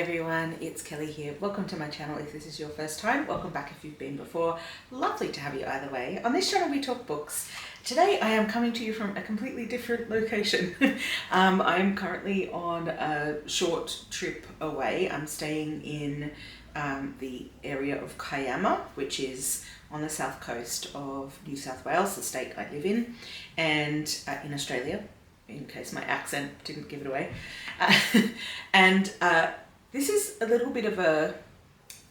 everyone, it's Kelly here. Welcome to my channel if this is your first time. Welcome back if you've been before. Lovely to have you either way. On this channel we talk books. Today I am coming to you from a completely different location. I am currently on a short trip away. I'm staying in the area of Kiama, which is on the south coast of New South Wales, the state I live in, and in Australia, in case my accent didn't give it away. This is a little bit of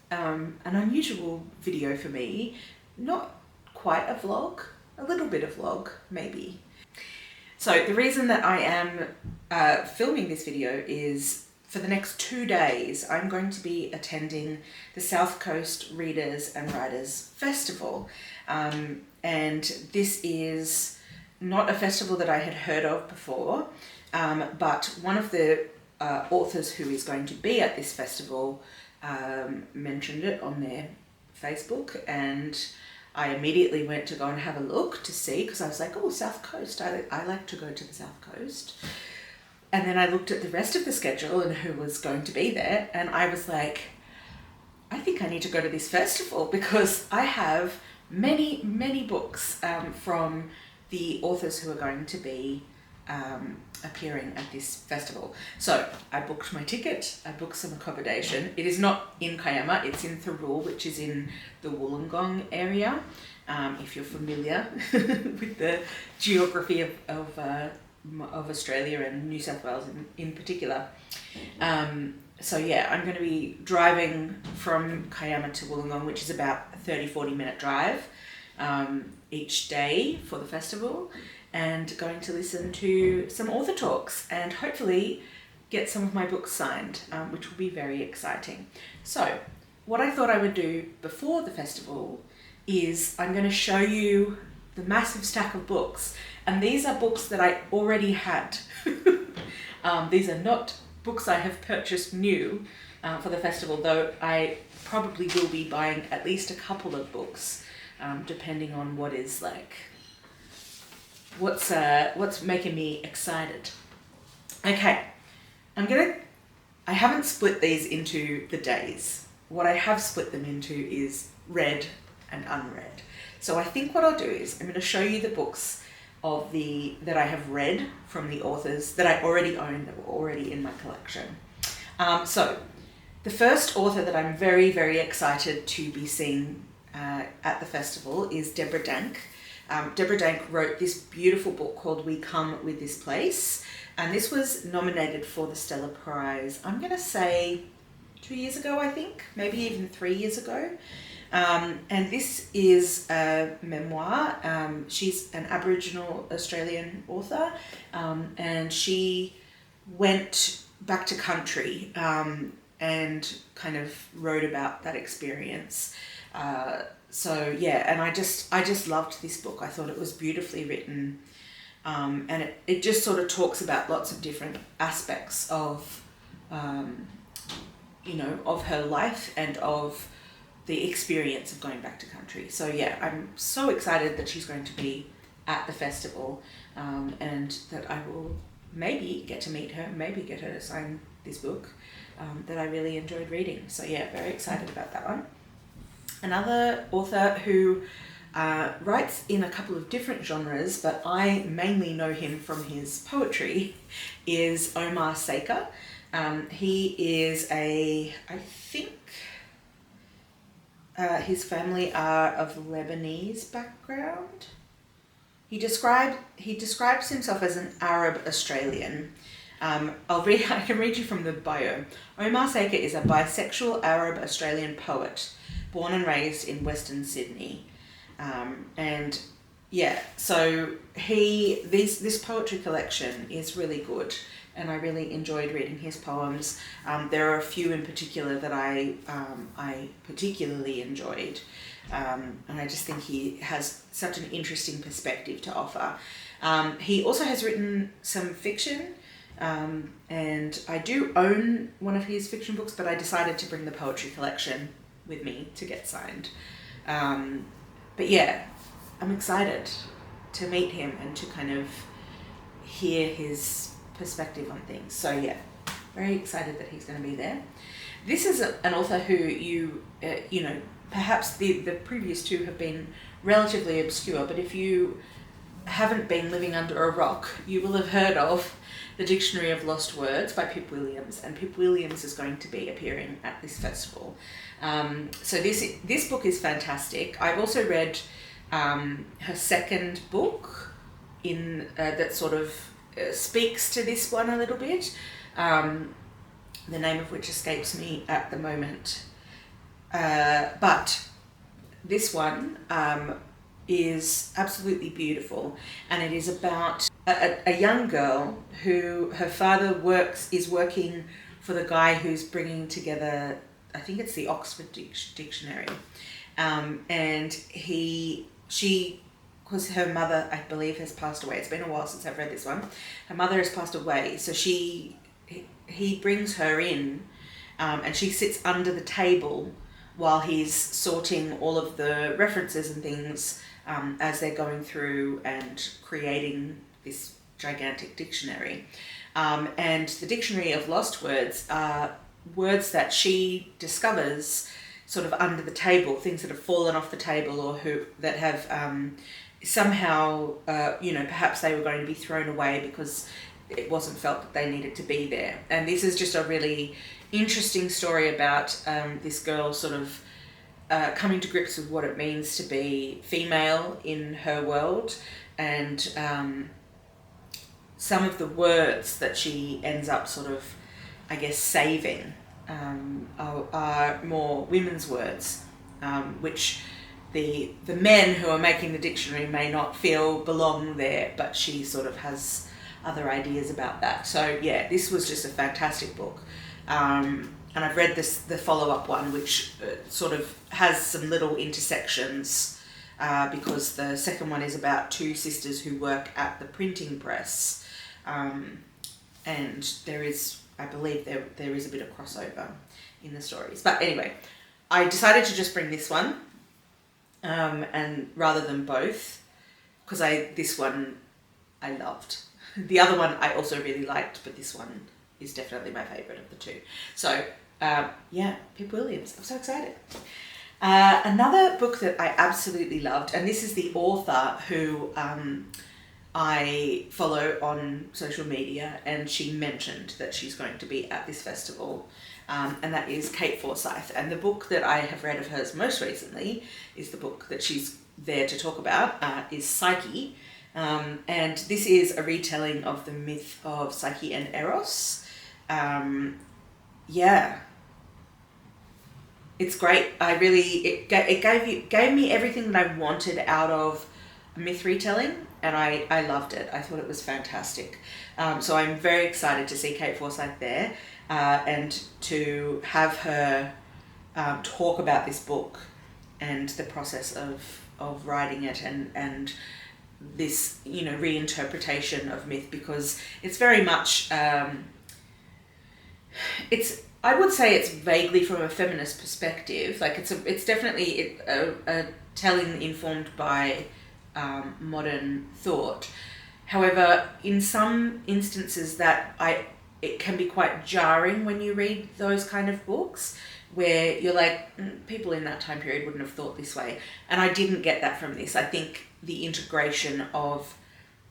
an unusual video for me. Not quite a vlog, a little bit of vlog, maybe. So the reason that I am filming this video is for the next 2 days, I'm going to be attending the South Coast Readers and Writers Festival. And this is not a festival that I had heard of before, but one of the authors who is going to be at this festival mentioned it on their Facebook, and I immediately went to go and have a look to see, because I was like, oh, South Coast, I like to go to the South Coast. And then I looked at the rest of the schedule and who was going to be there, and I was like, I think I need to go to this festival because I have many, many books from the authors who are going to be appearing at this festival. So I booked my ticket, I booked some accommodation. It is not in Kiama, it's in Thurul, which is in the Wollongong area, if you're familiar with the geography of Australia and New South Wales in particular. So yeah, I'm going to be driving from Kiama to Wollongong, which is about a 30-40 minute drive each day for the festival, and going to listen to some author talks and hopefully get some of my books signed, which will be very exciting. So what I thought I would do before the festival is I'm going to show you the massive stack of books, and these are books that I already had. These are not books I have purchased new for the festival, though I probably will be buying at least a couple of books, depending on what is like, what's making me excited. Okay, I haven't split these into the days. What I have split them into is read and unread. So I think what I'll do is I'm going to show you the books that I have read from the authors that I already own, that were already in my collection. So the first author that I'm very, very excited to be seeing at the festival is Deborah Dank. Deborah Dank wrote this beautiful book called We Come With This Place, and this was nominated for the Stella Prize, I'm going to say 2 years ago, I think, maybe even 3 years ago. And this is a memoir. She's an Aboriginal Australian author, and she went back to country and kind of wrote about that experience. So yeah, and I just loved this book. I thought it was beautifully written, and it just sort of talks about lots of different aspects of, of her life and of the experience of going back to country. So yeah, I'm so excited that she's going to be at the festival, and that I will maybe get to meet her, maybe get her to sign this book that I really enjoyed reading. So yeah, very excited about that one. Another author who writes in a couple of different genres, but I mainly know him from his poetry, is Omar Sakr. He is I think his family are of Lebanese background. He describes himself as an Arab Australian. I can read you from the bio. Omar Sakr is a bisexual Arab Australian poet, born and raised in Western Sydney. And yeah, so this poetry collection is really good, and I really enjoyed reading his poems. There are a few in particular that I particularly enjoyed, and I just think he has such an interesting perspective to offer. He also has written some fiction, and I do own one of his fiction books, but I decided to bring the poetry collection with me to get signed. But yeah, I'm excited to meet him and to kind of hear his perspective on things. So yeah, very excited that he's going to be there. This is an author who perhaps the previous two have been relatively obscure, but if you haven't been living under a rock, you will have heard of The Dictionary of Lost Words by Pip Williams, and Pip Williams is going to be appearing at this festival. So this book is fantastic. I've also read her second book that sort of speaks to this one a little bit, the name of which escapes me at the moment. But this one is absolutely beautiful, and it is about a young girl who her father is working for the guy who's bringing together, I think it's the Oxford Dictionary, and because her mother, I believe, has passed away. It's been a while since I've read this one. Her mother has passed away, so he brings her in, and she sits under the table while he's sorting all of the references and things as they're going through and creating this gigantic dictionary. And the Dictionary of Lost Words are words that she discovers sort of under the table, things that have fallen off the table or that have somehow, perhaps they were going to be thrown away because it wasn't felt that they needed to be there. And this is just a really interesting story about this girl sort of coming to grips with what it means to be female in her world, and some of the words that she ends up sort of, I guess, saving are more women's words, which the men who are making the dictionary may not feel belong there, but she sort of has other ideas about that. So yeah, this was just a fantastic book. And I've read the follow-up one, which sort of has some little intersections, because the second one is about two sisters who work at the printing press, and there is, I believe, there is a bit of crossover in the stories. But anyway, I decided to just bring this one, and rather than both, because this one I loved. The other one I also really liked, but this one is definitely my favourite of the two. So, Pip Williams. I'm so excited. Another book that I absolutely loved, and this is the author who I follow on social media, and she mentioned that she's going to be at this festival, and that is Kate Forsyth. And the book that I have read of hers most recently is the book that she's there to talk about, is Psykhe. And this is a retelling of the myth of Psykhe and Eros. It's great. It gave me everything that I wanted out of a myth retelling, and I loved it. I thought it was fantastic. So I'm very excited to see Kate Forsyth there, and to have her talk about this book and the process of writing it, and this, reinterpretation of myth, because it's very much, I would say it's vaguely from a feminist perspective. Like it's definitely a telling informed by modern thought. However, in some instances it can be quite jarring when you read those kind of books, where you're like, people in that time period wouldn't have thought this way. And I didn't get that from this. I think the integration of,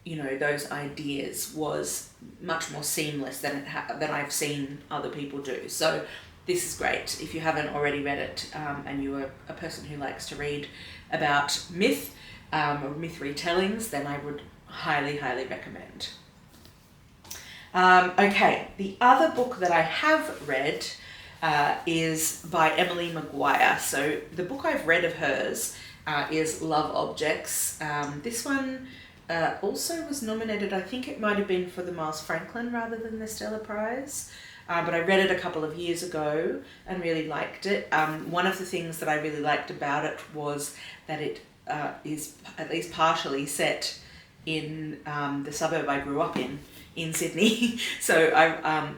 those ideas was much more seamless than I've seen other people do. So this is great. If you haven't already read it, and you're a person who likes to read about myth, or myth retellings, then I would highly, highly recommend. Okay, the other book that I have read is by Emily Maguire. So the book I've read of hers is Love Objects. This one also was nominated, I think it might have been for the Miles Franklin rather than the Stella Prize, but I read it a couple of years ago and really liked it. One of the things that I really liked about it was that it is at least partially set in the suburb I grew up in Sydney. So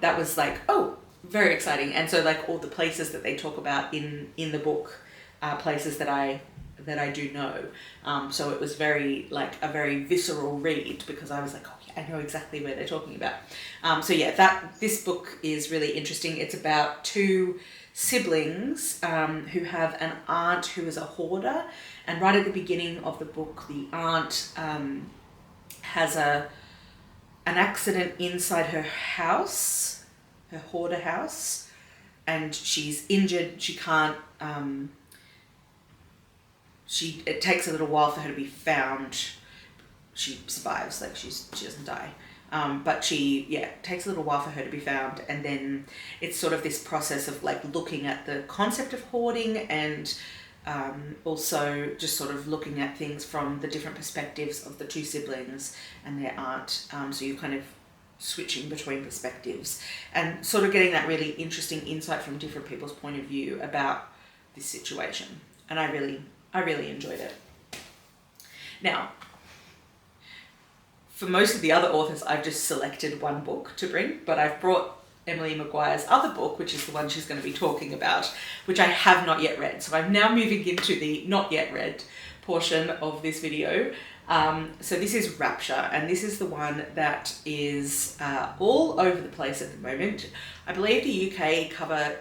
that was like, oh, very exciting. And so like all the places that they talk about in the book are places that I do know. So it was very a very visceral read, because I was like, oh yeah, I know exactly where they're talking about. This book is really interesting. It's about two siblings who have an aunt who is a hoarder, and right at the beginning of the book, the aunt has an accident inside her house, her hoarder house, and she's injured. She can't. It takes a little while for her to be found. She survives, like she doesn't die. But it takes a little while for her to be found, and then it's sort of this process of like looking at the concept of hoarding, and also just sort of looking at things from the different perspectives of the two siblings and their aunt. So you're kind of switching between perspectives and sort of getting that really interesting insight from different people's point of view about this situation. And I really enjoyed it. Now, for most of the other authors, I've just selected one book to bring, but I've brought Emily Maguire's other book, which is the one she's going to be talking about, which I have not yet read. So I'm now moving into the not yet read portion of this video. So this is Rapture, and this is the one that is all over the place at the moment. I believe the UK cover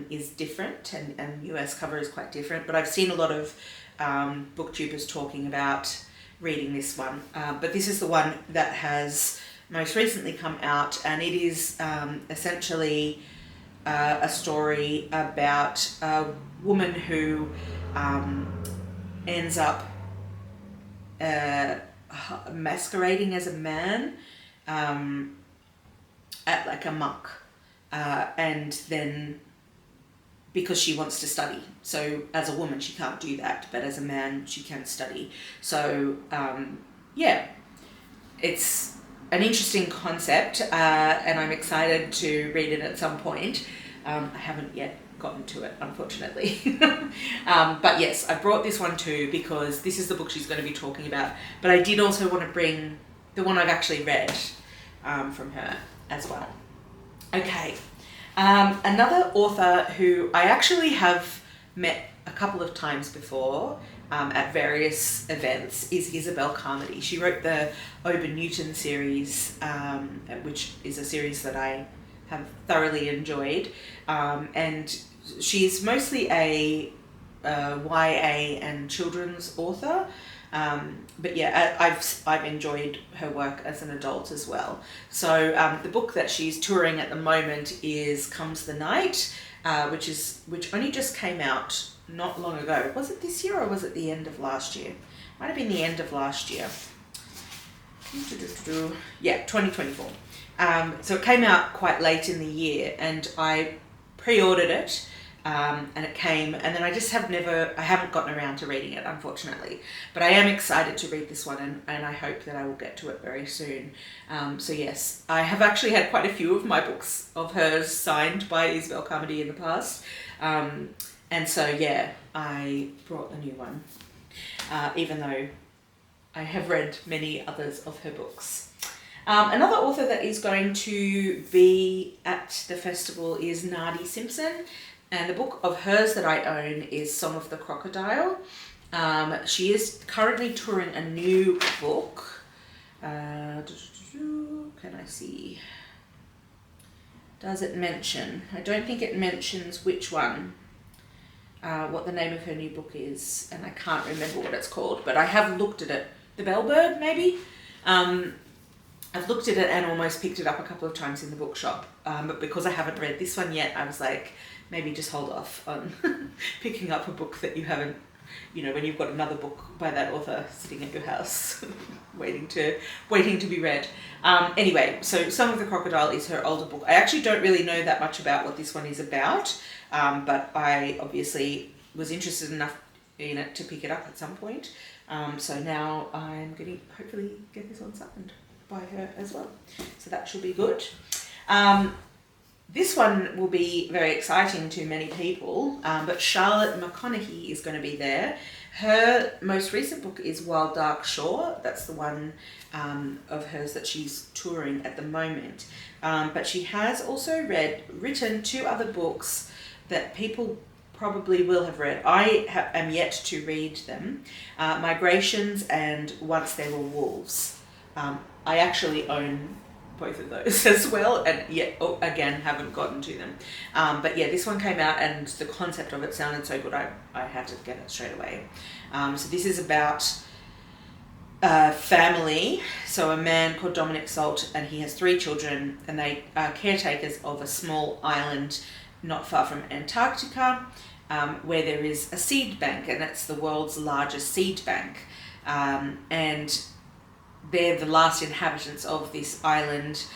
is different, and US cover is quite different, but I've seen a lot of booktubers talking about reading this one, but this is the one that has most recently come out, and it is essentially a story about a woman who ends up masquerading as a man at like a monk, and then because she wants to study. So as a woman, she can't do that, but as a man, she can study. So it's an interesting concept, and I'm excited to read it at some point. I haven't yet gotten to it, unfortunately. But yes, I brought this one too because this is the book she's going to be talking about. But I did also want to bring the one I've actually read from her as well. Okay. Another author who I actually have met a couple of times before at various events is Isobelle Carmody. She wrote the Ober Newton series, which is a series that I have thoroughly enjoyed, and she's mostly a YA and children's author. But yeah, I've enjoyed her work as an adult as well. So the book that she's touring at the moment is Comes the Night, which only just came out not long ago. Was it this year or was it the end of last year? Might have been the end of last year. Yeah, 2024. So it came out quite late in the year, and I pre-ordered it. And it came, and then I haven't gotten around to reading it, unfortunately, but I am excited to read this one, and I hope that I will get to it very soon. So yes, I have actually had quite a few of my books of hers signed by Isobelle Carmody in the past, and so yeah, I brought a new one, even though I have read many others of her books. Another author that is going to be at the festival is Nardi Simpson. And the book of hers that I own is Song of the Crocodile. She is currently touring a new book. Can I see? Does it mention? I don't think it mentions which one, what the name of her new book is, and I can't remember what it's called, but I have looked at it. The Belburd, maybe? I've looked at it and almost picked it up a couple of times in the bookshop, but because I haven't read this one yet, I was like, maybe just hold off on picking up a book that you haven't, when you've got another book by that author sitting at your house waiting to be read. Anyway, so Song of the Crocodile is her older book. I actually don't really know that much about what this one is about, but I obviously was interested enough in it to pick it up at some point. So now I'm going to hopefully get this one signed by her as well. So that should be good. This one will be very exciting to many people, but Charlotte McConaghy is going to be there. Her most recent book is Wild Dark Shore. That's the one of hers that she's touring at the moment. But she has also written two other books that people probably will have read. I am yet to read them. Migrations and Once There Were Wolves. I actually own both of those as well, and yet again haven't gotten to them. But yeah, this one came out and the concept of it sounded so good I had to get it straight away. So this is about family. So a man called Dominic Salt, and he has 3 children, and they are caretakers of a small island not far from Antarctica, where there is a seed bank, and it's the world's largest seed bank. And they're the last inhabitants of this island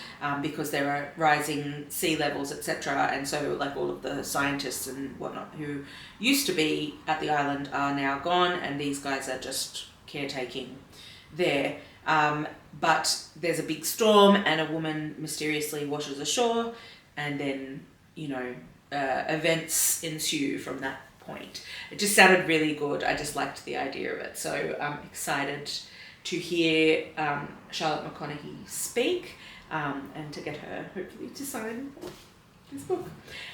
because there are rising sea levels, etc. And so like all of the scientists and whatnot who used to be at the island are now gone, and these guys are just caretaking there. But there's a big storm and a woman mysteriously washes ashore, and then, you know, events ensue from that point. It just sounded really good. I just liked the idea of it. So I'm excited to hear Charlotte McConaghy speak and to get her hopefully to sign this book.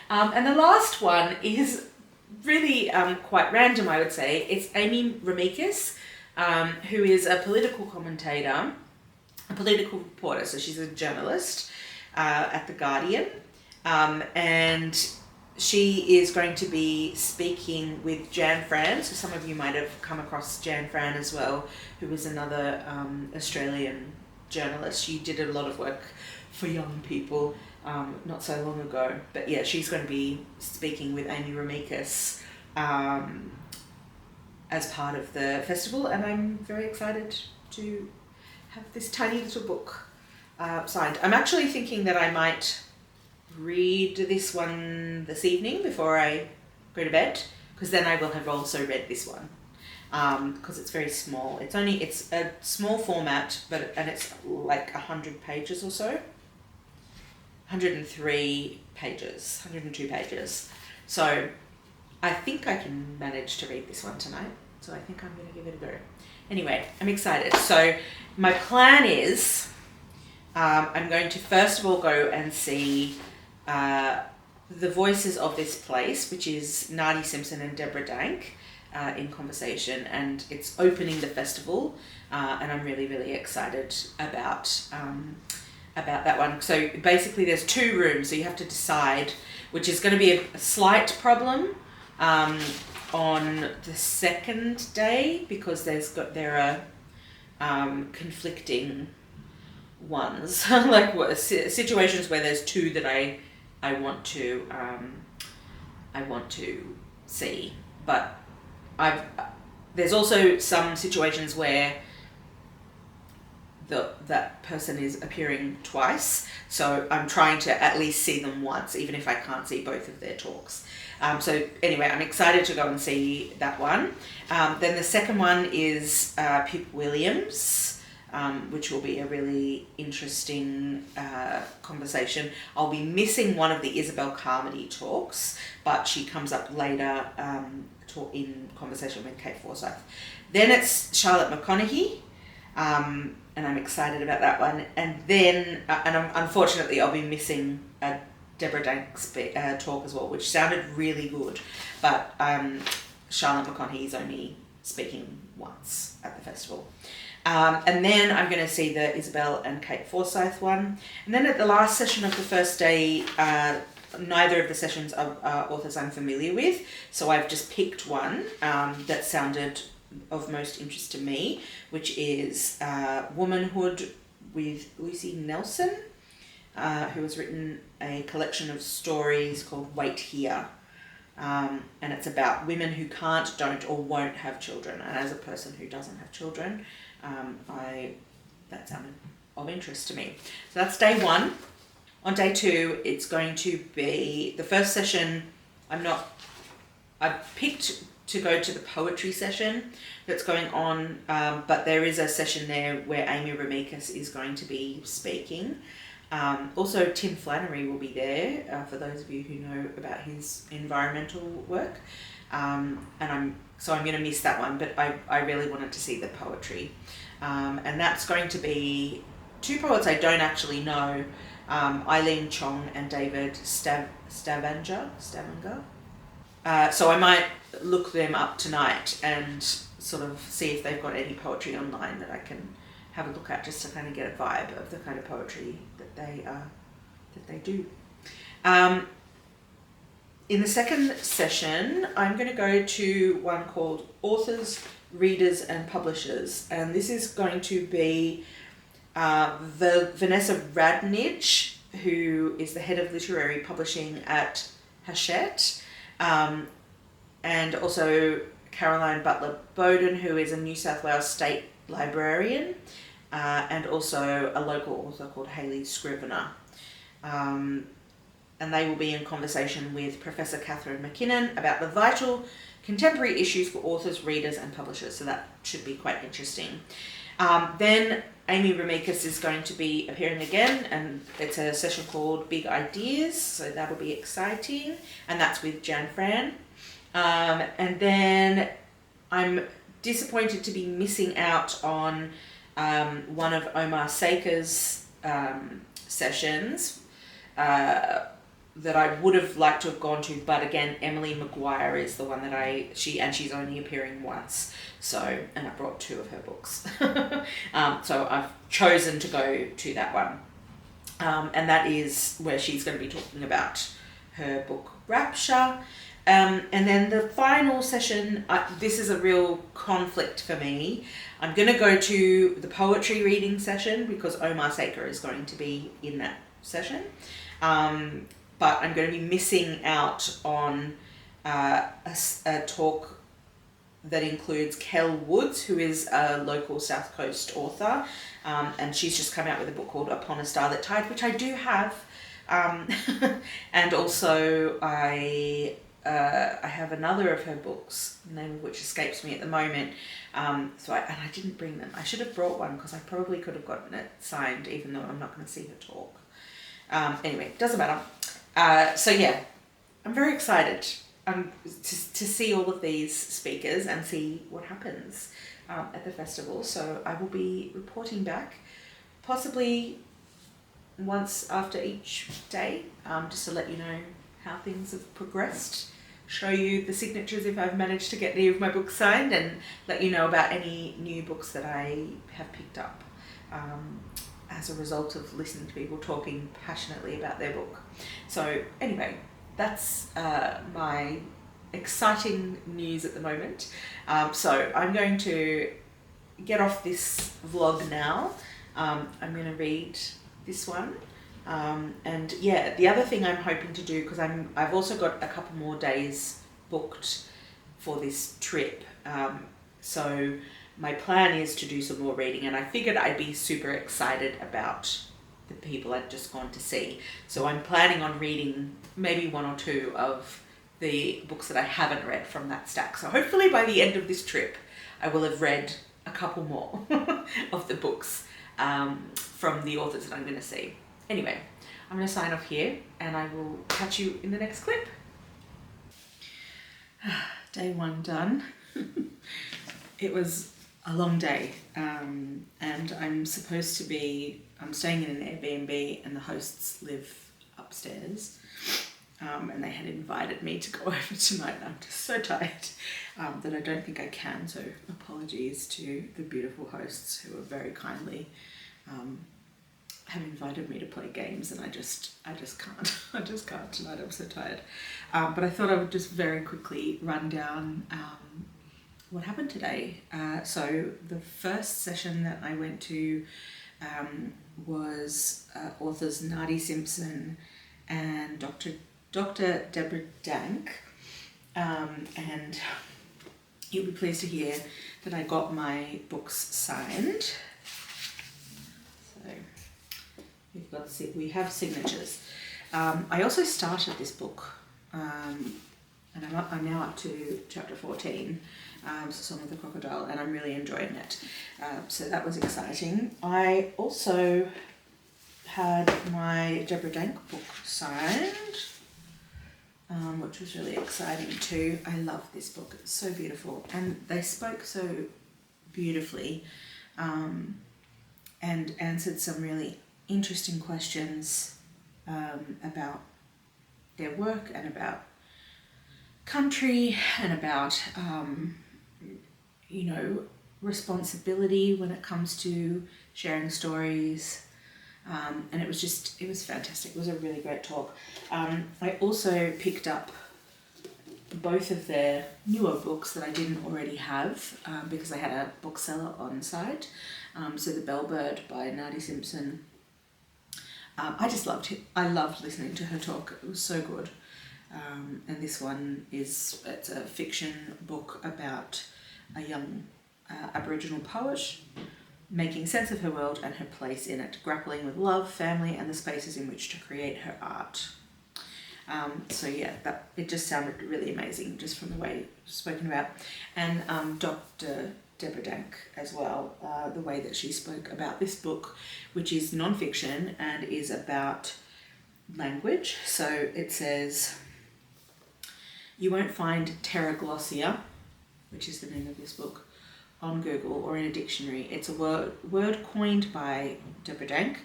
And the last one is really quite random, I would say. It's Amy Remeikis, who is a political commentator, a political reporter. So she's a journalist at The Guardian. And she is going to be speaking with Jan Fran. So some of you might have come across Jan Fran as well, who was another Australian journalist. She did a lot of work for young people not so long ago. But yeah, she's going to be speaking with Amy Remeikis as part of the festival, and I'm very excited to have this tiny little book signed. I'm actually thinking that I might read this one this evening before I go to bed, because then I will have also read this one, because it's very small. It's a small format, and it's like 100 pages or so. 103 pages, 102 pages. So I think I can manage to read this one tonight. So I think I'm going to give it a go. Anyway, I'm excited. So my plan is I'm going to first of all go and see the voices of this place, which is Nardi, Simpson and Deborah Dank in conversation, and it's opening the festival, and I'm really, really excited about that one. So basically there's 2 rooms, so you have to decide, which is going to be a slight problem on the second day, because there are conflicting ones, like situations where there's 2 that I want to see, but there's also some situations where that person is appearing twice, so I'm trying to at least see them once, even if I can't see both of their talks. So anyway, I'm excited to go and see that one. Then the second one is Pip Williams, which will be a really interesting conversation. I'll be missing one of the Isobelle Carmody talks, but she comes up later in conversation with Kate Forsyth. Then it's Charlotte McConaghy, and I'm excited about that one. And then, unfortunately, I'll be missing Deborah Dank's talk as well, which sounded really good, but Charlotte McConaghy is only speaking once at the festival. And then I'm going to see the Isobelle and Kate Forsyth one. And then at the last session of the first day, neither of the sessions are authors I'm familiar with, so I've just picked one that sounded of most interest to me, which is Womanhood with Lucy Nelson, who has written a collection of stories called Wait Here. And it's about women who can't, don't, or won't have children. And as a person who doesn't have children, that sounded of interest to me. So that's day 1. On day 2, it's going to be the first session. I've picked to go to the poetry session that's going on, but there is a session there where Amy Remeikis is going to be speaking. Also, Tim Flannery will be there, for those of you who know about his environmental work. And I'm going to miss that one, but I really wanted to see the poetry. And that's going to be 2 poets I don't actually know, Eileen, Chong and David Stavinger. So I might look them up tonight and sort of see if they've got any poetry online that I can have a look at, just to kind of get a vibe of the kind of poetry that they do. In the second session, I'm going to go to one called Authors, Readers and Publishers, and this is going to be Vanessa Radnich, who is the head of literary publishing at Hachette, and also Caroline Butler Bowden, who is a New South Wales state librarian, and also a local author called Hayley Scrivener. And they will be in conversation with Professor Catherine McKinnon about the vital contemporary issues for authors, readers and publishers. So that should be quite interesting. Then Amy Remeikis is going to be appearing again, and it's a session called Big Ideas, so that'll be exciting, and that's with Jan Fran. And then I'm disappointed to be missing out on one of Omar Sakr's sessions that I would have liked to have gone to, but again, Emily Maguire is the one that she's only appearing once. So, and I brought 2 of her books. So I've chosen to go to that one. And that is where she's going to be talking about her book Rapture. And then the final session, this is a real conflict for me. I'm going to go to the poetry reading session because Omar Sakr is going to be in that session. But I'm going to be missing out on a talk that includes Kel Woods, who is a local South Coast author, and she's just come out with a book called Upon a Starlit Tide, which I do have, and also I have another of her books, the name of which escapes me at the moment, so I didn't bring them. I should have brought one because I probably could have gotten it signed, even though I'm not going to see her talk. Anyway, it doesn't matter. So yeah, I'm very excited to see all of these speakers and see what happens at the festival. So I will be reporting back, possibly once after each day, just to let you know how things have progressed, show you the signatures if I've managed to get any of my books signed, and let you know about any new books that I have picked up as a result of listening to people talking passionately about their book. So anyway, that's my exciting news at the moment. So I'm going to get off this vlog now. I'm going to read this one. And yeah, the other thing I'm hoping to do, because I've also got a couple more days booked for this trip. So my plan is to do some more reading, and I figured I'd be super excited about the people I'd just gone to see. So I'm planning on reading maybe 1 or 2 of the books that I haven't read from that stack. So hopefully by the end of this trip, I will have read a couple more of the books from the authors that I'm going to see. Anyway, I'm going to sign off here, and I will catch you in the next clip. Day 1 done. It was a long day, and I'm staying in an Airbnb, and the hosts live upstairs, and they had invited me to go over tonight, and I'm just so tired that I don't think I can, so apologies to the beautiful hosts who are very kindly have invited me to play games, and I just can't. I just can't tonight. I'm so tired. But I thought I would just very quickly run down what happened today. So the first session that I went to was authors Nardi, Simpson and Dr. Deborah Dank, and you'll be pleased to hear that I got my books signed. So we have signatures. I also started this book, and I'm now up to chapter 14, Song of the Crocodile, and I'm really enjoying it. So that was exciting. I also had my Deborah Dank book signed, which was really exciting too. I love this book. It's so beautiful, and they spoke so beautifully and answered some really interesting questions about their work and about country and about responsibility when it comes to sharing stories. And it was fantastic. It was a really great talk. I also picked up both of their newer books that I didn't already have because I had a bookseller on site. So the Belburd by Nardi Simpson. I just loved it. I loved listening to her talk. It was so good. And this one it's a fiction book about a young Aboriginal poet making sense of her world and her place in it, grappling with love, family, and the spaces in which to create her art. So yeah, it just sounded really amazing just from the way it was spoken about. And Dr. Deborah Dank as well, the way that she spoke about this book, which is non-fiction and is about language. So it says, you won't find Terraglossia, which is the name of this book, on Google or in a dictionary. It's a word coined by Deborah Dank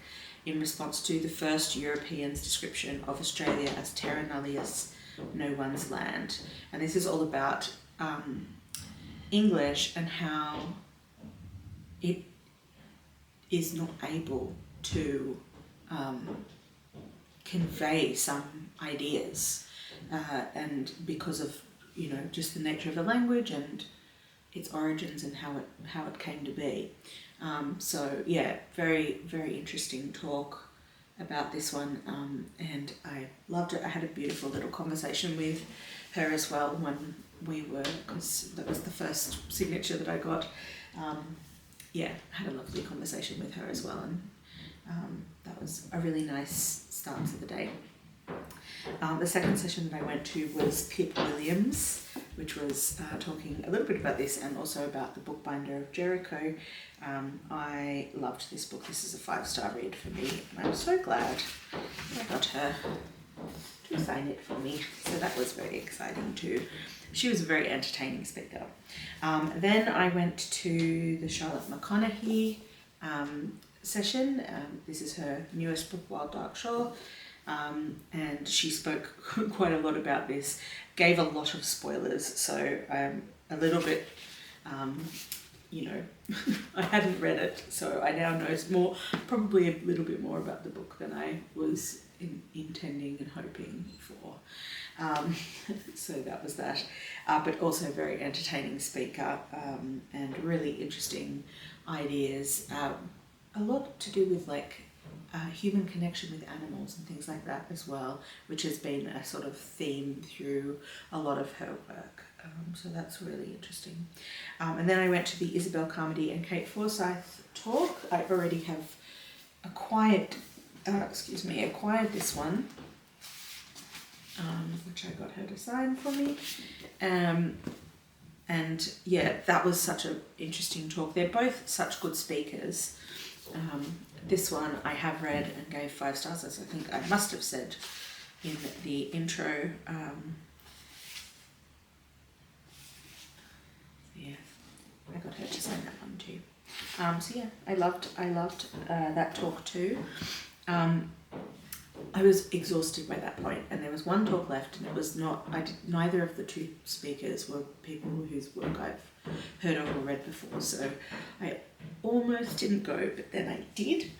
in response to the first Europeans' description of Australia as terra nullius, no one's land. And this is all about English and how it is not able to convey some ideas, and because of just the nature of the language and its origins and how it came to be. So yeah, very, very interesting talk about this one, and I loved it. I had a beautiful little conversation with her as well when because that was the first signature that I got. Yeah, had a lovely conversation with her as well, and that was a really nice start to the day. The second session that I went to was Pip Williams, which was talking a little bit about this and also about the Bookbinder of Jericho. I loved this book. This is a 5-star read for me, and I'm so glad I got her to sign it for me. So that was very exciting too. She was a very entertaining speaker. Then I went to the Charlotte McConaghy session. This is her newest book, Wild Dark Shore. And she spoke quite a lot about this, gave a lot of spoilers, so I'm a little bit, I hadn't read it, so I now know probably a little bit more about the book than I was intending and hoping for. So that was that, but also a very entertaining speaker, and really interesting ideas, a lot to do with human connection with animals and things like that as well, which has been a sort of theme through a lot of her work. So that's really interesting. And then I went to the Isobelle, Carmody and Kate Forsyth talk. I already have acquired this one, which I got her to sign for me. And yeah, that was such an interesting talk. They're both such good speakers. This one I have read and gave 5 stars, as I think I must have said in the intro. Yeah, I got her to sign that one too. So yeah, I loved that talk too. I was exhausted by that point, and there was one talk left, and it was neither of the two speakers were people whose work I've heard of or read before, so I almost didn't go, but then I did.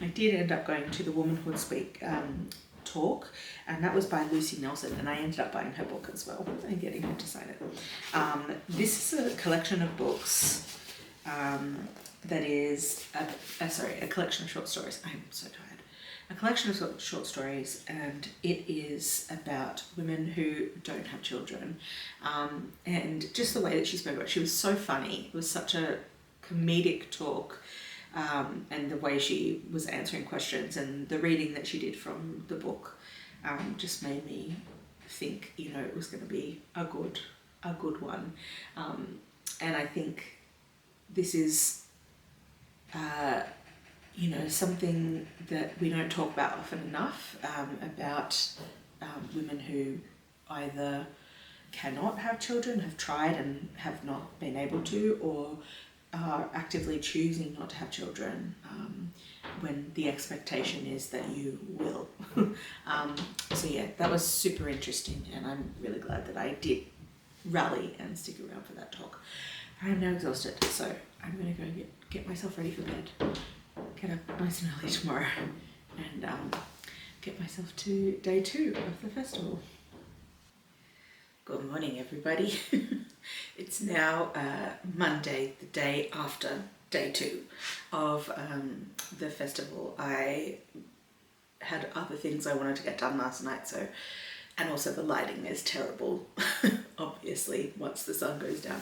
I did end up going to the Womanhood talk, and that was by Lucy Nelson, and I ended up buying her book as well and getting her to sign it. This is a collection of books that is a collection of short stories. I'm so tired. A collection of short stories, and it is about women who don't have children, and just the way that she spoke about it, she was so funny. It was such a comedic talk, and the way she was answering questions and the reading that she did from the book just made me think, it was going to be a good one, and I think this is something that we don't talk about often enough, about women who either cannot have children, have tried and have not been able to, or are actively choosing not to have children when the expectation is that you will. So yeah, that was super interesting, and I'm really glad that I did rally and stick around for that talk. I'm now exhausted, so I'm gonna go get myself ready for bed, get up nice and early tomorrow, and get myself to day 2 of the festival. Good morning, everybody. It's now Monday, the day after day 2 of the festival. I had other things I wanted to get done last night, so, and also the lighting is terrible, obviously, once the sun goes down.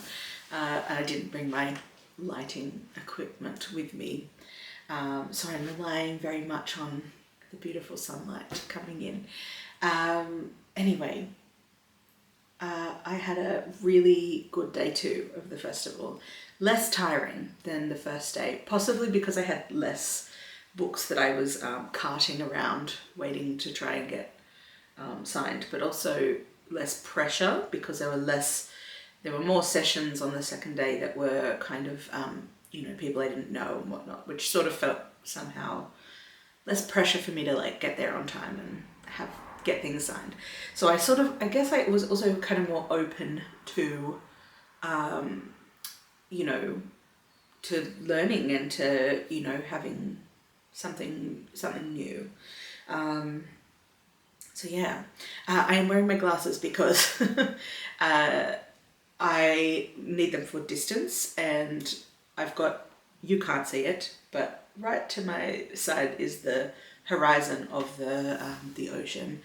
I didn't bring my lighting equipment with me, so I'm relying very much on the beautiful sunlight coming in. Anyway, I had a really good day 2 of the festival. Less tiring than the first day, possibly because I had less books that I was carting around waiting to try and get signed, but also less pressure because there were more sessions on the second day that were kind of, you know, people I didn't know and whatnot, which sort of felt somehow less pressure for me to like get there on time and get things signed. So I guess I was also kind of more open to, you know, to learning and to, you know, having something new. So yeah, I am wearing my glasses because I need them for distance, and I've got, you can't see it, but right to my side is the horizon of the ocean.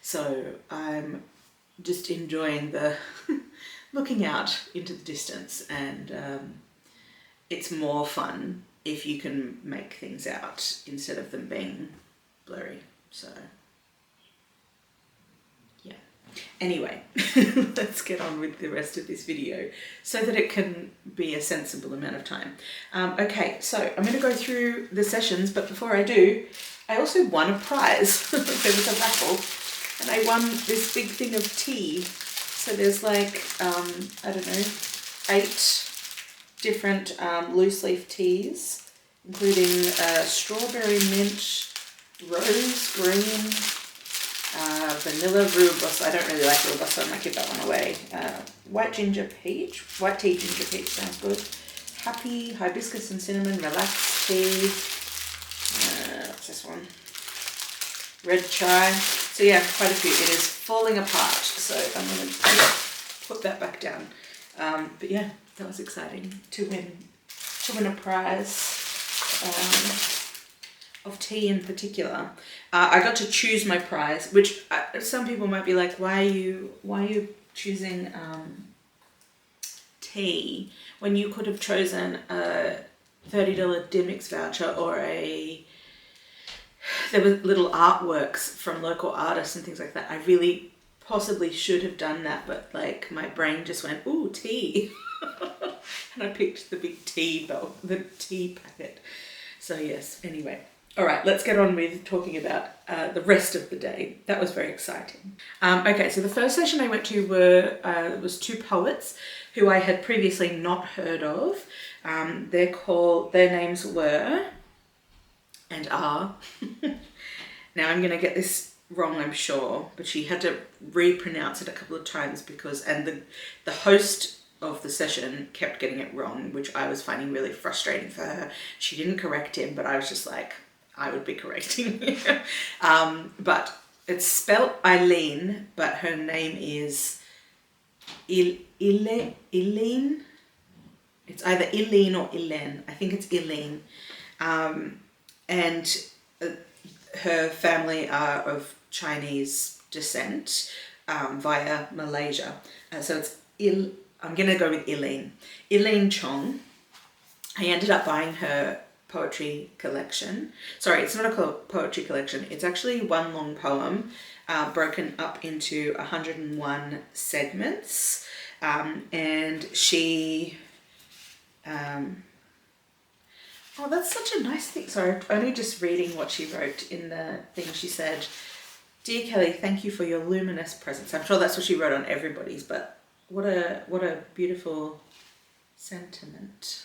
So I'm just enjoying the looking out into the distance, and it's more fun if you can make things out instead of them being blurry. So yeah. Anyway, let's get on with the rest of this video so that it can be a sensible amount of time. Okay, so I'm going to go through the sessions, but before I do, I also won a prize. There was a raffle, and I won this big thing of tea. So there's like, I don't know, 8 different loose leaf teas, including strawberry mint, rose green, vanilla rhubarb. I don't really like rhubarb, so I might give that one away. White tea ginger peach sounds good. Happy hibiscus and cinnamon relaxed tea. What's this one? Red chai. So yeah, quite a few. It is falling apart, so I'm going to put that back down. But yeah, that was exciting to win a prize of tea in particular. I got to choose my prize, which some people might be like, why are you choosing tea when you could have chosen a $30 Dimmix voucher, or there were little artworks from local artists and things like that. I really possibly should have done that, but like my brain just went, ooh, tea. And I picked the big tea packet. So yes, anyway. All right, let's get on with talking about the rest of the day. That was very exciting. Okay, so the first session I went to was 2 poets who I had previously not heard of. Their names were and are, now I'm going to get this wrong, I'm sure, but she had to repronounce it a couple of times because, and the host of the session kept getting it wrong, which I was finding really frustrating for her. She didn't correct him, but I was just like, I would be correcting him. But it's spelled Eileen, but her name is Eileen. It's either Eileen or Eileen. I think it's Eileen. And her family are of Chinese descent via Malaysia. So it's I'm going to go with Eileen. Eileen Chong. I ended up buying her poetry collection. Sorry, it's not a poetry collection. It's actually one long poem broken up into 101 segments. And she... oh, that's such a nice thing. Sorry, only just reading what she wrote in the thing. She said, "Dear Kelly, thank you for your luminous presence." I'm sure that's what she wrote on everybody's, but what a beautiful sentiment.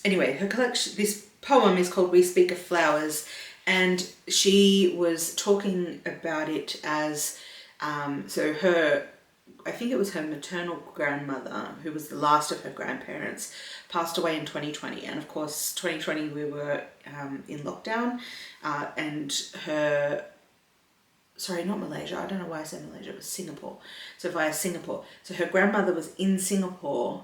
Anyway, her collection, this poem is called "We Speak of Flowers," and she was talking about it as, so her, I think it was her maternal grandmother, who was the last of her grandparents, passed away in 2020. And of course, 2020 we were in lockdown, and her, sorry, not Malaysia, I don't know why I said Malaysia, it was Singapore. So via Singapore. So her grandmother was in Singapore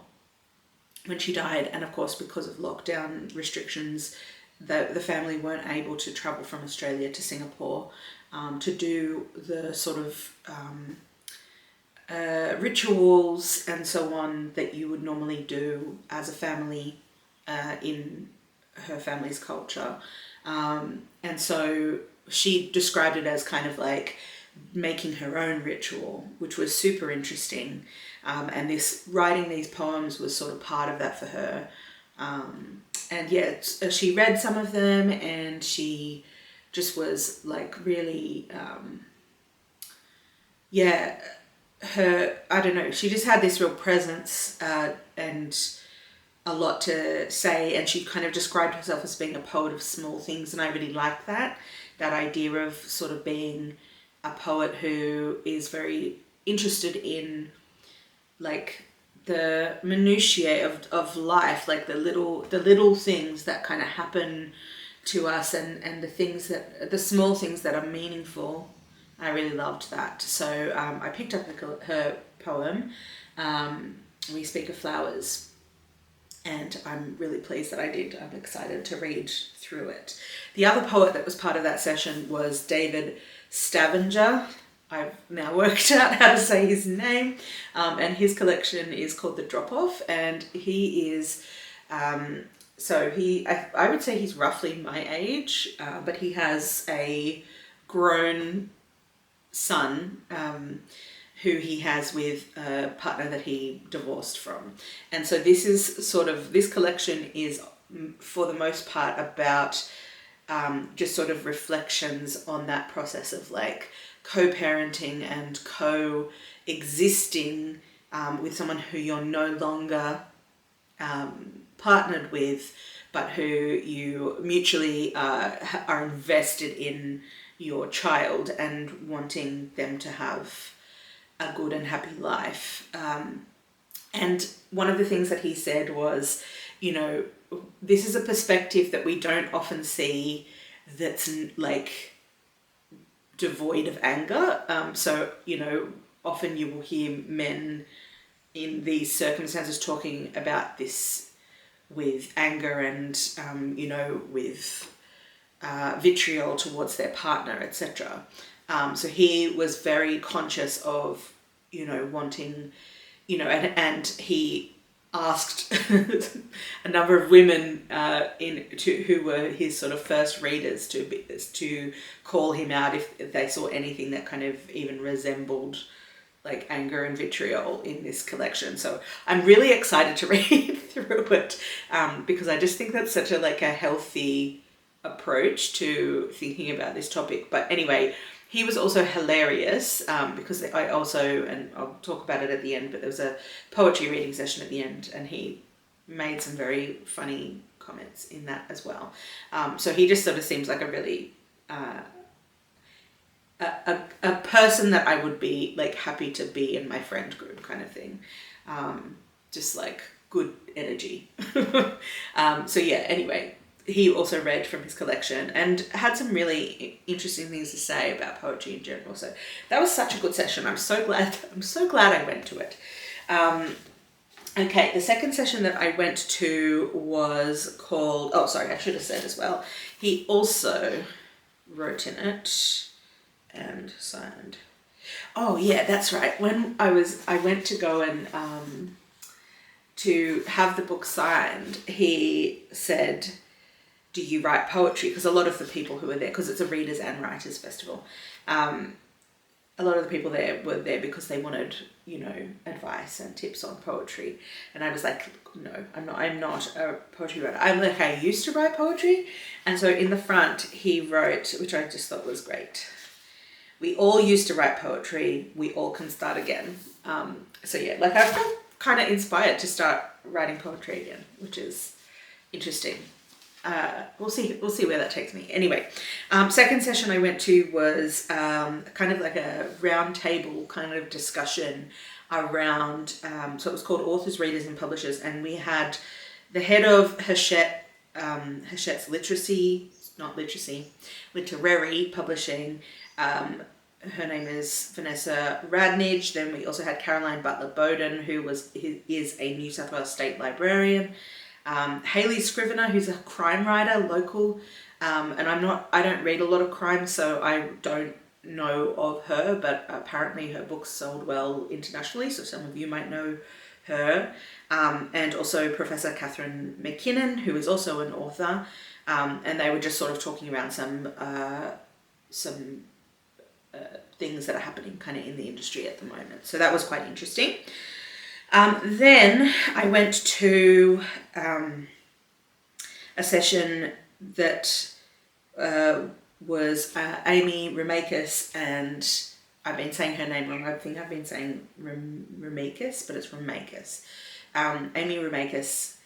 when she died, and of course because of lockdown restrictions, the family weren't able to travel from Australia to Singapore to do the sort of rituals and so on that you would normally do as a family in her family's culture. And so she described it as kind of like making her own ritual, which was super interesting. And writing these poems was sort of part of that for her. And yeah, she read some of them, and she just was like really, I don't know, she just had this real presence and a lot to say, and she kind of described herself as being a poet of small things, and I really like that idea of sort of being a poet who is very interested in like the minutiae of life, like the little things that kind of happen to us, and the small things that are meaningful. I really loved that. So I picked up her poem, We Speak of Flowers, and I'm really pleased that I did. I'm excited to read through it. The other poet that was part of that session was David Stavinger. I've now worked out how to say his name, and his collection is called The Drop-Off, and he is, I would say he's roughly my age, but he has a grown son who he has with a partner that he divorced from. And so this collection is for the most part about just sort of reflections on that process of like co-parenting and co-existing with someone who you're no longer partnered with, but who you mutually are invested in your child and wanting them to have a good and happy life. And one of the things that he said was, you know, this is a perspective that we don't often see that's like devoid of anger. So, you know, often you will hear men in these circumstances talking about this with anger and, you know, with vitriol towards their partner, etc. So he was very conscious of, you know, wanting, you know, and he asked a number of women who were his sort of first readers to call him out if they saw anything that kind of even resembled like anger and vitriol in this collection. So I'm really excited to read through it because I just think that's such a healthy approach to thinking about this topic. But anyway, he was also hilarious because I also, and I'll talk about it at the end, but there was a poetry reading session at the end and he made some very funny comments in that as well. So he just sort of seems like a really, a person that I would be like happy to be in my friend group kind of thing. Just like good energy. So yeah, anyway, he also read from his collection and had some really interesting things to say about poetry in general. So that was such a good session. I'm so glad I went to it. Okay, the second session that I went to was called, oh, sorry, I should have said as well. He also wrote in it and signed. Oh yeah, that's right. When I went to go and, to have the book signed, he said, do you write poetry? Because a lot of the people who were there, because it's a readers and writers festival, a lot of the people there were there because they wanted, you know, advice and tips on poetry. And I was like, no, I'm not a poetry writer. I used to write poetry. And so in the front he wrote, which I just thought was great, we all used to write poetry. We all can start again. So yeah, like I felt kind of inspired to start writing poetry again, which is interesting. We'll see where that takes me. Anyway, second session I went to was kind of like a round table kind of discussion around, so it was called Authors, Readers and Publishers, and we had the head of Hachette's literary publishing. Her name is Vanessa Radnage. Then we also had Caroline Butler Bowden, who is a New South Wales State Librarian. Hayley Scrivener, who's a crime writer, local. And I don't read a lot of crime, so I don't know of her, but apparently her books sold well internationally, so some of you might know her. And also Professor Catherine McKinnon, who is also an author. And they were just sort of talking around some things that are happening kind of in the industry at the moment. So that was quite interesting. Then I went to a session that was Amy Remeikis, and I've been saying her name wrong. I think I've been saying Remeikis, but it's Remeikis. Amy Remeikis,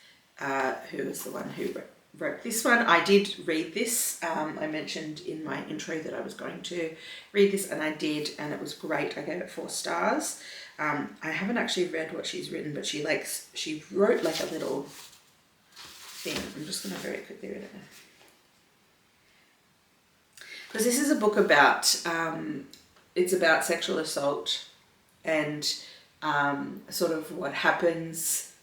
who is the one who wrote this one. I did read this. I mentioned in my intro that I was going to read this, and I did, and it was great. I gave it 4 stars. I haven't actually read what she's written, but she wrote like a little thing. I'm just going to very quickly read it now. Because this is a book about, it's about sexual assault and sort of what happens,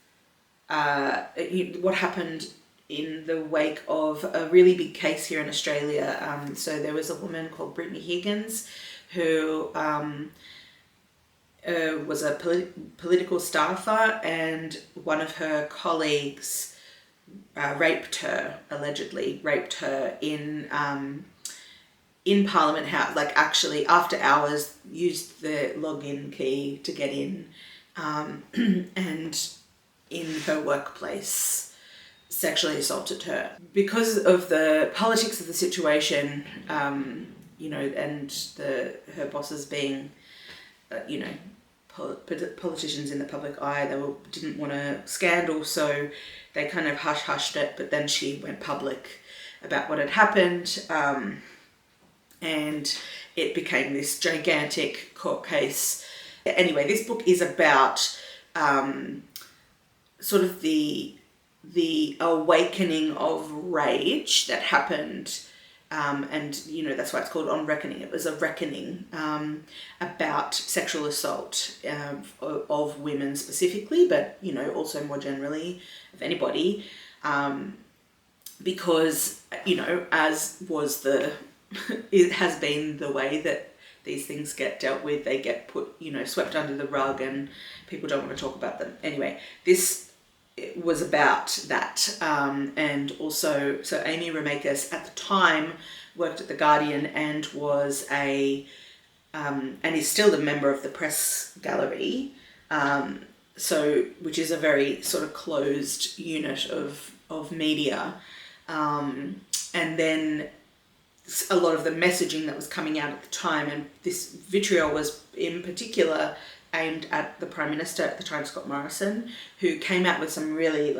what happened in the wake of a really big case here in Australia. So there was a woman called Brittany Higgins who was a political staffer, and one of her colleagues allegedly raped her in Parliament House, like actually after hours, used the login key to get in, and in her workplace sexually assaulted her. Because of the politics of the situation, and her bosses being, politicians in the public eye, they didn't want a scandal, so they kind of hushed it, but then she went public about what had happened, and it became this gigantic court case. Anyway, this book is about sort of the awakening of rage that happened, and that's why it's called On Reckoning. It was a reckoning about sexual assault of women specifically, but also more generally of anybody, because as was it has been the way that these things get dealt with. They get put, swept under the rug, and people don't want to talk about them. Anyway, this was about that. And also, so Amy Remeikis at the time worked at The Guardian and was and is still a member of the press gallery. Which is a very sort of closed unit of media. And then a lot of the messaging that was coming out at the time, and this vitriol was in particular aimed at the Prime Minister at the time, Scott Morrison, who came out with some really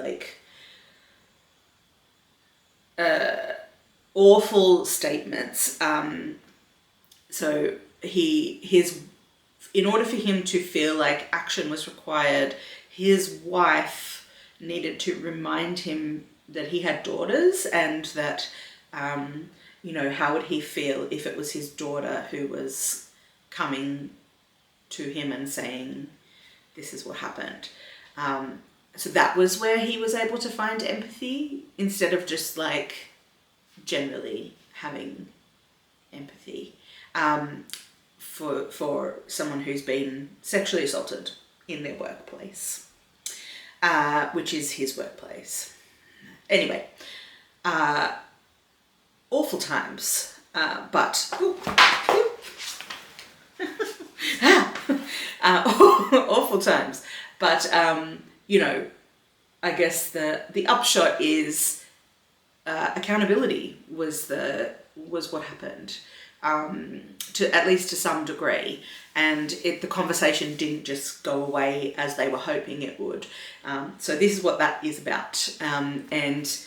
awful statements. So in order for him to feel like action was required, his wife needed to remind him that he had daughters, and that how would he feel if it was his daughter who was coming to him and saying, this is what happened. So that was where he was able to find empathy, instead of just generally having empathy for someone who's been sexually assaulted in their workplace, which is his workplace. Anyway, awful times, but awful times. But I guess the upshot is accountability was what happened, to at least to some degree, and the conversation didn't just go away as they were hoping it would. So this is what that is about, and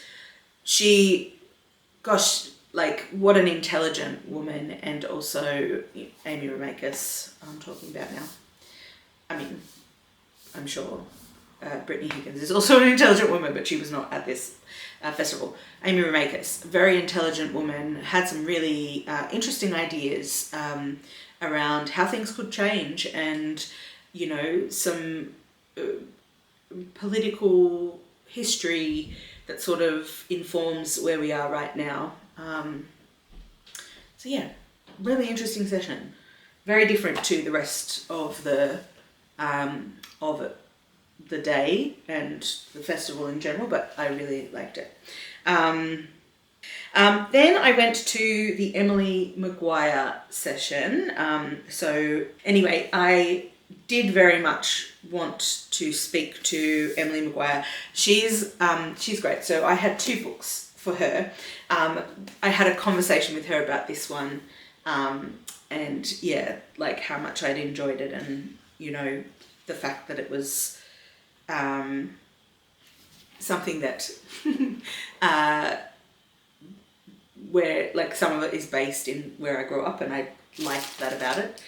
she, gosh, what an intelligent woman. And also Amy Remeikis I'm talking about now. I mean, I'm sure Brittany Higgins is also an intelligent woman, but she was not at this festival. Amy Remeikis, very intelligent woman, had some really interesting ideas around how things could change, and, you know, some political history that sort of informs where we are right now. So yeah, really interesting session. Very different to the rest of the day and the festival in general, but I really liked it. Then I went to the Emily Maguire session. So anyway, I did very much want to speak to Emily Maguire. She's great. So I had 2 books for her. I had a conversation with her about this one, and yeah, like how much I'd enjoyed it, and, you know, the fact that it was something that where, like, some of it is based in where I grew up, and I liked that about it.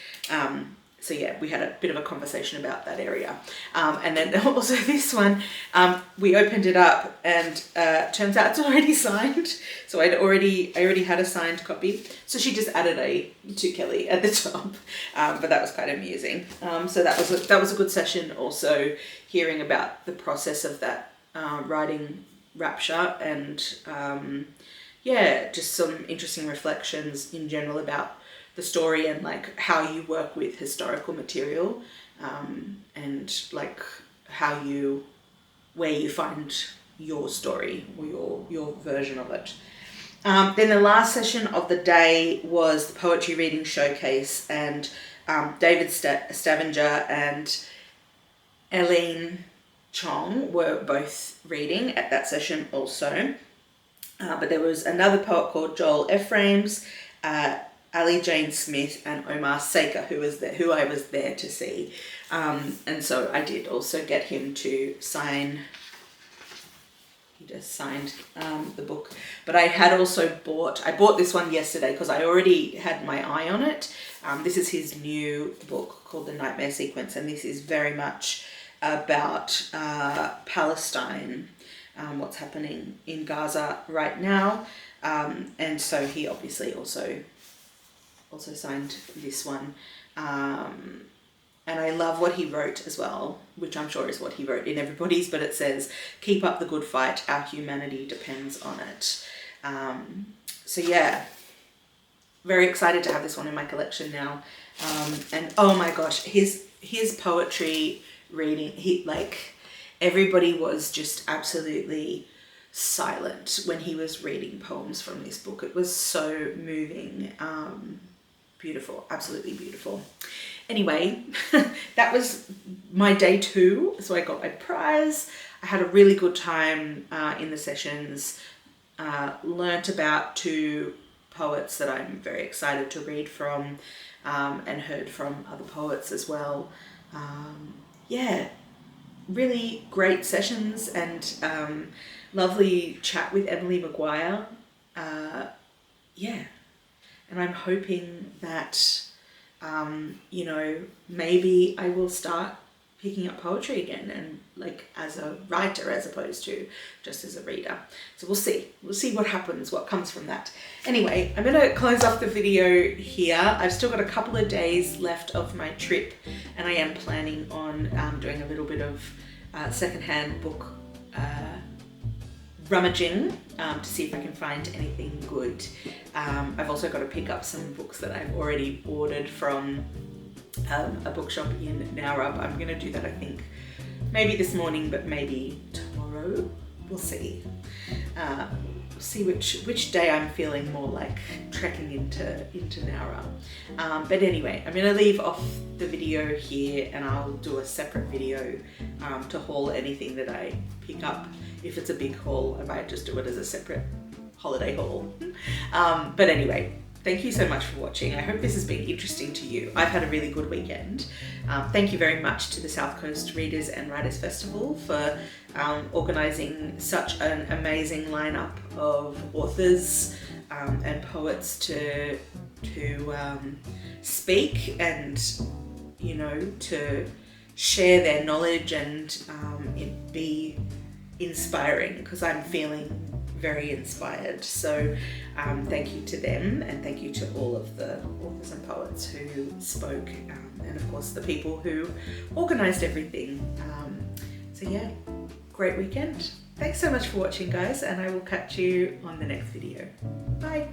So yeah, we had a bit of a conversation about that area. And then also this one, we opened it up, and turns out it's already signed. So I already had a signed copy. So she just added a to Kelly at the top, but that was quite amusing. So that was a good session. Also hearing about the process of that, writing Rapture, and yeah, just some interesting reflections in general about the story, and like how you work with historical material, and like where you find your story or your version of it. Then the last session of the day was the poetry reading showcase, and David Stavinger and Eileen Chong were both reading at that session also. But there was another poet called Joel Ephraim's, Ali Jane Smith, and Omar Sakr, who I was there to see. And so I did also get him to sign. He just signed the book. But I had also bought this one yesterday because I already had my eye on it. This is his new book called The Nightmare Sequence, and this is very much about Palestine, what's happening in Gaza right now. And so he obviously also signed this one. And I love what he wrote as well, which I'm sure is what he wrote in everybody's, but it says, "Keep up the good fight, our humanity depends on it." So yeah, very excited to have this one in my collection now. And oh my gosh, his poetry reading, everybody was just absolutely silent when he was reading poems from this book. It was so moving. Beautiful, absolutely beautiful. Anyway, that was my day 2. So I got my prize. I had a really good time in the sessions. Learnt about 2 poets that I'm very excited to read from, and heard from other poets as well. Yeah, really great sessions, and lovely chat with Emily Maguire. Yeah. And I'm hoping that, you know, maybe I will start picking up poetry again, and like as a writer as opposed to just as a reader. So we'll see. We'll see what happens, what comes from that. Anyway, I'm going to close off the video here. I've still got a couple of days left of my trip, and I am planning on doing a little bit of secondhand book rummaging to see if I can find anything good. I've also got to pick up some books that I've already ordered from a bookshop in Nowra. I'm going to do that, I think, maybe this morning, but maybe tomorrow. We'll see. See which day I'm feeling more like trekking into Nowra. But anyway, I'm going to leave off the video here, and I'll do a separate video to haul anything that I pick up. If it's a big haul, I might just do it as a separate holiday haul. But anyway, thank you so much for watching. I hope this has been interesting to you. I've had a really good weekend. Thank you very much to the South Coast Readers and Writers Festival for organising such an amazing lineup of authors and poets to speak, and, you know, to share their knowledge and it be inspiring, because I'm feeling very inspired. So thank you to them, and thank you to all of the authors and poets who spoke, and of course the people who organised everything. So yeah, great weekend. Thanks so much for watching, guys, and I will catch you on the next video. Bye.